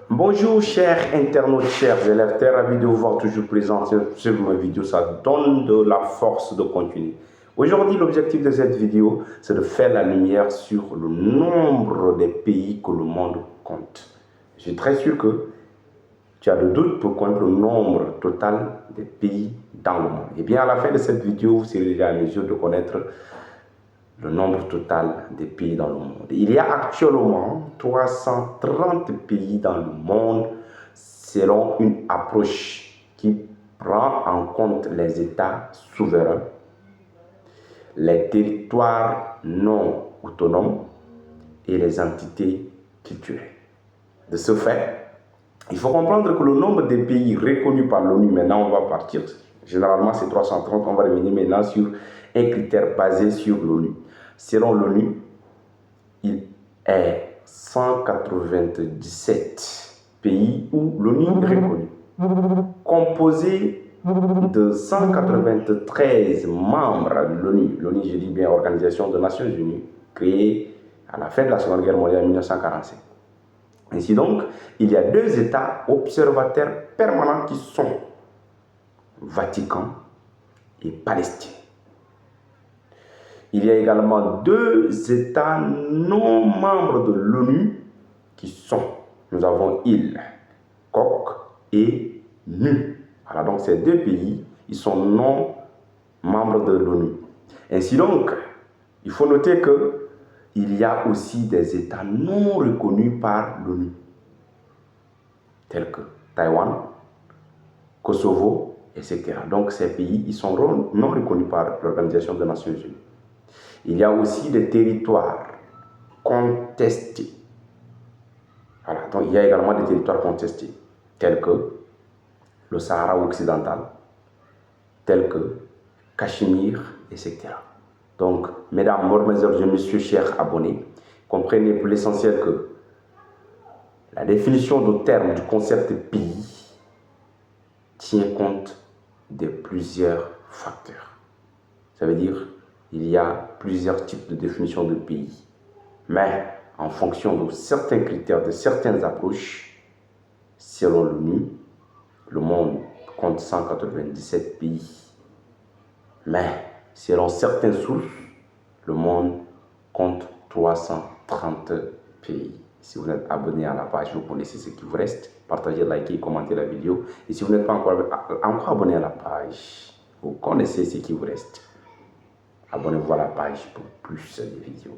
Bonjour chers internautes, chers élèves, très ravi de vous voir toujours présent sur ma vidéo, ça donne de la force de continuer. Aujourd'hui, l'objectif de cette vidéo, c'est de faire la lumière sur le nombre des pays que le monde compte. Je suis très sûr que tu as de doutes pour connaître le nombre total des pays dans le monde. Et bien à la fin de cette vidéo, vous serez déjà en mesure de connaître le nombre total des pays dans le monde. Il y a actuellement 330 pays dans le monde selon une approche qui prend en compte les États souverains, les territoires non autonomes et les entités culturelles. De ce fait, il faut comprendre que le nombre de pays reconnus par l'ONU, maintenant on va partir, généralement c'est 330, on va revenir maintenant sur un critère basé sur l'ONU. Selon l'ONU, il est 197 pays où l'ONU est reconnue, composé de 193 membres de l'ONU. L'ONU, je dis bien Organisation des Nations Unies, créée à la fin de la Seconde Guerre mondiale en 1945. Ainsi donc, il y a deux États observateurs permanents qui sont Vatican et Palestine. Il y a également deux États non membres de l'ONU qui sont, nous avons île, Coq et Nu. Voilà, donc ces deux pays, ils sont non membres de l'ONU. Ainsi donc, il faut noter que il y a aussi des États non reconnus par l'ONU, tels que Taïwan, Kosovo, etc. Donc ces pays, ils sont non reconnus par l'Organisation des Nations Unies. Il y a aussi des territoires contestés. Voilà, donc il y a également des territoires contestés, tels que le Sahara occidental, tels que Cachemire, etc. Donc, mesdames, mesdemoiselles et messieurs, chers abonnés, comprenez pour l'essentiel que la définition de terme du concept de pays tient compte de plusieurs facteurs. Ça veut dire il y a plusieurs types de définitions de pays. Mais en fonction de certains critères, de certaines approches, selon l'ONU, le monde compte 197 pays. Mais selon certaines sources, le monde compte 330 pays. Si vous êtes abonné à la page, vous connaissez ce qui vous reste. Partagez, likez, commentez la vidéo. Et si vous n'êtes pas encore abonné à la page, vous connaissez ce qui vous reste. Abonnez-vous à la page pour plus de vidéos.